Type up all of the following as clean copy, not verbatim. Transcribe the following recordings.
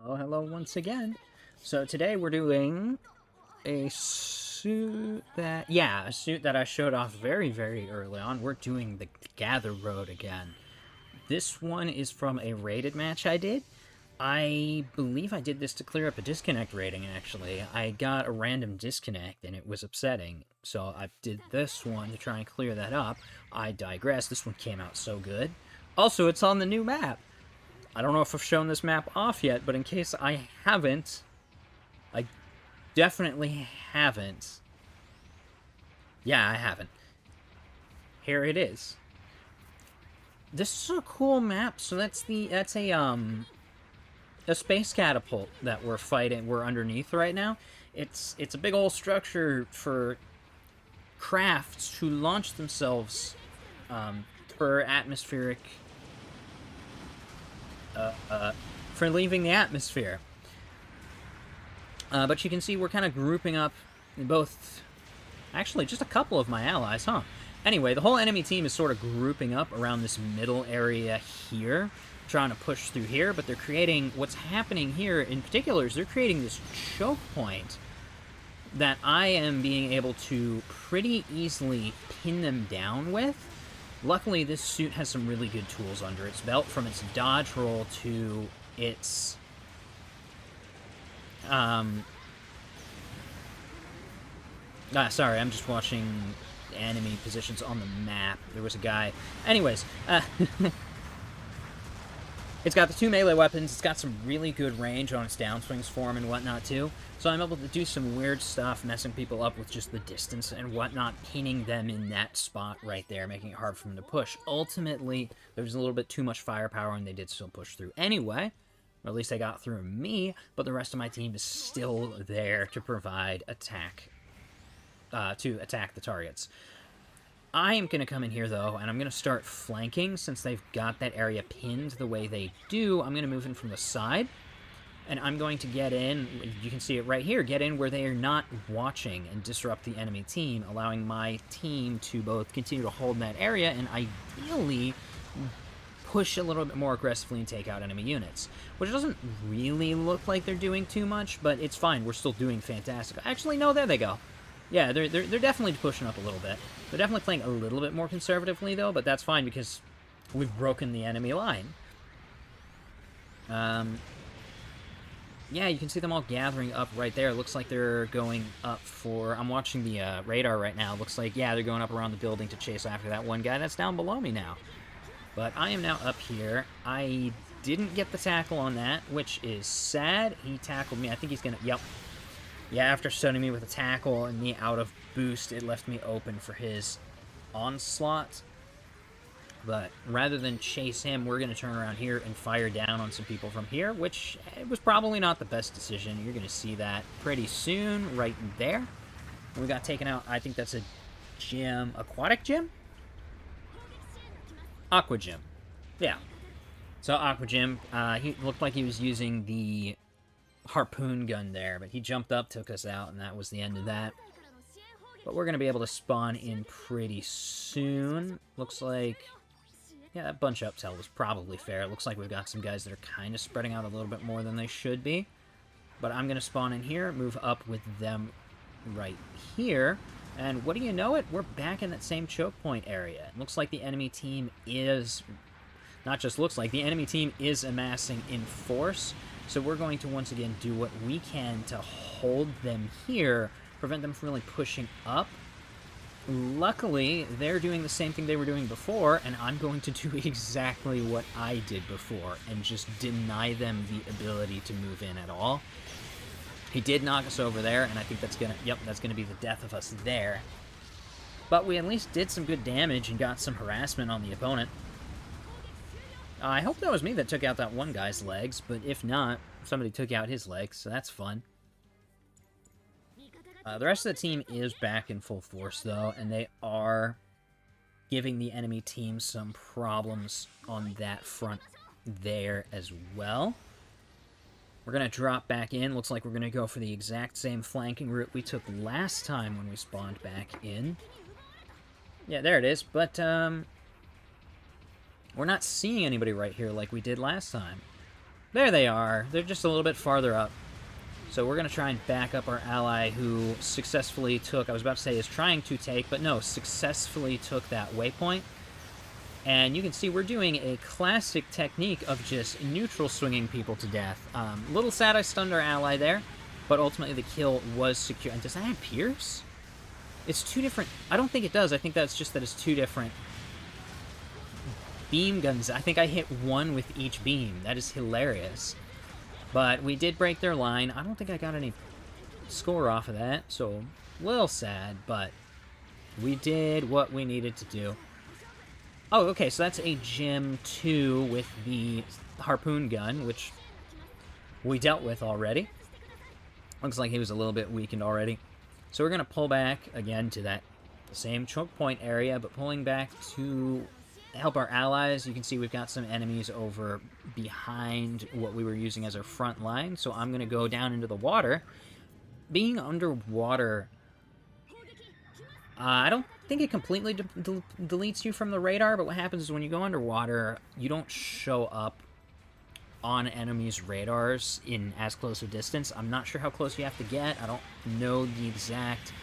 Oh, hello once again. So today we're doing a suit that, a suit that I showed off very, very early on. We're doing the gatheroad again. This one is from a rated match I did. I believe I did this to clear up a disconnect rating, actually. I got a random disconnect and it was upsetting. So I did this one to try and clear that up. I digress. This one came out so good. Also, it's on the new map. I don't know if I've shown this map off yet, but in case I haven't, I definitely haven't. Yeah, I haven't. Here it is. This is a cool map. So that's a space catapult that we're underneath right now. It's a big old structure for crafts to launch themselves for atmospheric for leaving the atmosphere. But you can see we're kind of grouping up both... Actually, just a couple of my allies, huh? Anyway, the whole enemy team is sort of grouping up around this middle area here, trying to push through here, but they're creating... What's happening here, in particular, is they're creating this choke point that I am being able to pretty easily pin them down with. Luckily, this suit has some really good tools under its belt, from its dodge roll to its... sorry, I'm just watching enemy positions on the map. There was a guy... Anyways, it's got the two melee weapons. It's got some really good range on its downswings form and whatnot, too. So I'm able to do some weird stuff, messing people up with just the distance and whatnot, pinning them in that spot right there, making it hard for them to push. Ultimately, there was a little bit too much firepower, and they did still push through anyway. Or at least they got through me, but the rest of my team is still there to provide attack, to attack the targets. I am going to come in here, though, and I'm going to start flanking. Since they've got that area pinned the way they do, I'm going to move in from the side, and I'm going to get in. You can see it right here. Get in where they are not watching and disrupt the enemy team, allowing my team to both continue to hold that area and ideally push a little bit more aggressively and take out enemy units, which doesn't really look like they're doing too much, but it's fine. We're still doing fantastic. Actually, no, there they go. Yeah, they're definitely pushing up a little bit. They're definitely playing a little bit more conservatively, though, but that's fine because we've broken the enemy line. Yeah, you can see them all gathering up right there. It looks like they're going up for... I'm watching the radar right now. It looks like, yeah, they're going up around the building to chase after that one guy that's down below me now. But I am now up here. I didn't get the tackle on that, which is sad. He tackled me. I think he's gonna... Yep. Yeah, after stunning me with a tackle and me out of boost, it left me open for his onslaught. But rather than chase him, we're going to turn around here and fire down on some people from here, which was probably not the best decision. You're going to see that pretty soon, right there. We got taken out. I think that's a gym. Aquatic gym? Aqua gym. Yeah. So Aqua gym, he looked like he was using the harpoon gun there, but he jumped up, took us out, and that was the end of that. But we're going to be able to spawn in pretty soon. Looks like... Yeah, that bunch up tell was probably fair. It looks like we've got some guys that are kind of spreading out a little bit more than they should be. But I'm going to spawn in here, move up with them right here. And what do you know it? We're back in that same choke point area. It looks like the enemy team is... Not just looks like, the enemy team is amassing in force. So we're going to once again do what we can to hold them here, prevent them from really pushing up. Luckily, they're doing the same thing they were doing before, and I'm going to do exactly what I did before, and just deny them the ability to move in at all. He did knock us over there, and I think that's gonna, yep, that's gonna be the death of us there. But we at least did some good damage and got some harassment on the opponent. I hope that was me that took out that one guy's legs, but if not, somebody took out his legs, so that's fun. The rest of the team is back in full force, though, and they are giving the enemy team some problems on that front there as well. We're going to drop back in. Looks like we're going to go for the exact same flanking route we took last time when we spawned back in. Yeah, there it is, but we're not seeing anybody right here like we did last time. There they are. They're just a little bit farther up. So we're going to try and back up our ally who successfully took, I was about to say is trying to take, but no, successfully took that waypoint. And you can see we're doing a classic technique of just neutral swinging people to death. Little sad I stunned our ally there, but ultimately the kill was secure. And does that have Pierce? It's two different... I don't think it does. I think that's just that it's two different beam guns. I think I hit one with each beam. That is hilarious. But we did break their line. I don't think I got any score off of that, so a little sad, but we did what we needed to do. Oh, okay, so that's a Gym 2 with the harpoon gun, which we dealt with already. Looks like he was a little bit weakened already. So we're going to pull back, again, to that same choke point area, but pulling back to help our allies. You can see we've got some enemies over behind what we were using as our front line, so I'm going to go down into the water. Being underwater, I don't think it completely deletes you from the radar, but what happens is when you go underwater, you don't show up on enemies' radars in as close a distance. I'm not sure how close you have to get. I don't know the exact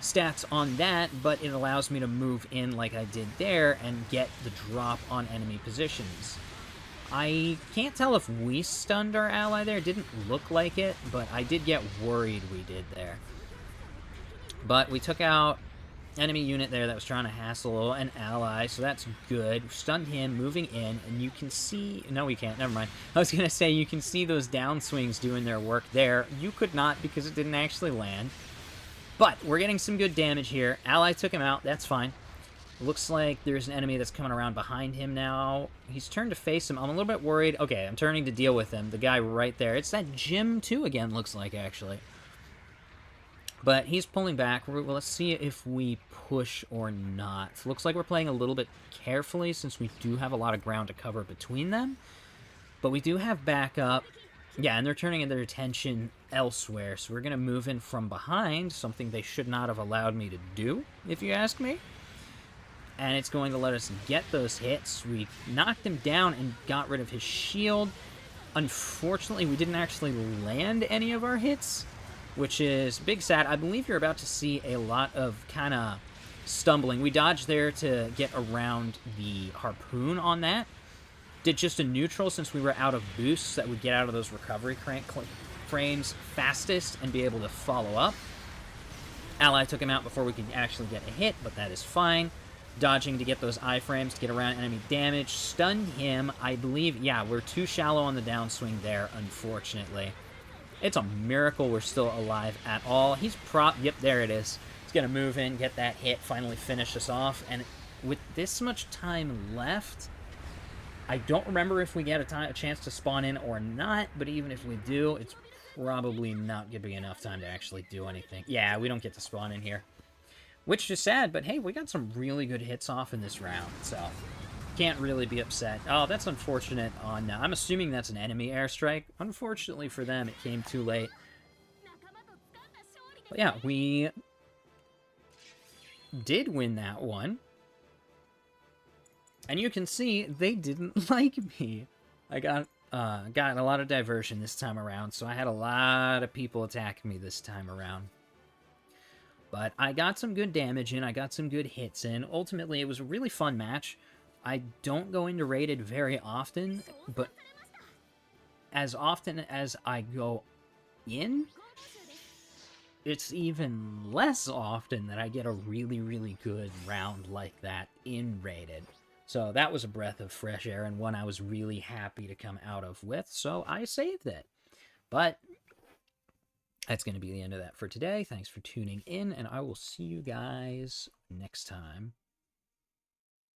stats on that, but it allows me to move in like I did there and get the drop on enemy positions. I can't tell if we stunned our ally there. It didn't look like it, but I did get worried we did there. But we took out enemy unit there that was trying to hassle an ally, so that's good. Stunned him, moving in, and you can see... No, we can't. Never mind. I was going to say, you can see those downswings doing their work there. You could not because it didn't actually land. But we're getting some good damage here. Ally took him out. That's fine. Looks like there's an enemy that's coming around behind him now. He's turned to face him. I'm a little bit worried. Okay, I'm turning to deal with him. The guy right there. It's that Gym 2 again, looks like, actually. But he's pulling back. Well, let's see if we push or not. Looks like we're playing a little bit carefully since we do have a lot of ground to cover between them. But we do have backup. Yeah, and they're turning their attention elsewhere. So we're going to move in from behind, something they should not have allowed me to do, if you ask me. And it's going to let us get those hits. We knocked him down and got rid of his shield. Unfortunately, we didn't actually land any of our hits, which is big sad. I believe you're about to see a lot of kind of stumbling. We dodged there to get around the harpoon on that. Did just a neutral since we were out of boosts that would get out of those recovery frames fastest and be able to follow up. Ally took him out before we could actually get a hit, but that is fine. Dodging to get those iframes to get around enemy damage. Stunned him. I believe, yeah, we're too shallow on the downswing there, unfortunately. It's a miracle we're still alive at all. He's yep, there it is. He's going to move in, get that hit, finally finish us off. And with this much time left, I don't remember if we get a chance to spawn in or not, but even if we do, it's probably not going to be enough time to actually do anything. Yeah, we don't get to spawn in here, which is sad, but hey, we got some really good hits off in this round, so can't really be upset. Oh, that's unfortunate on... I'm assuming that's an enemy airstrike. Unfortunately for them, it came too late. But yeah, we did win that one. And you can see they didn't like me. I got a lot of diversion this time around, so I had a lot of people attack me this time around. But I got some good damage in, I got some good hits in. Ultimately, it was a really fun match. I don't go into rated very often, but as often as I go in, it's even less often that I get a really, really good round like that in rated. So that was a breath of fresh air and one I was really happy to come out of with, so I saved it. But that's going to be the end of that for today. Thanks for tuning in, and I will see you guys next time.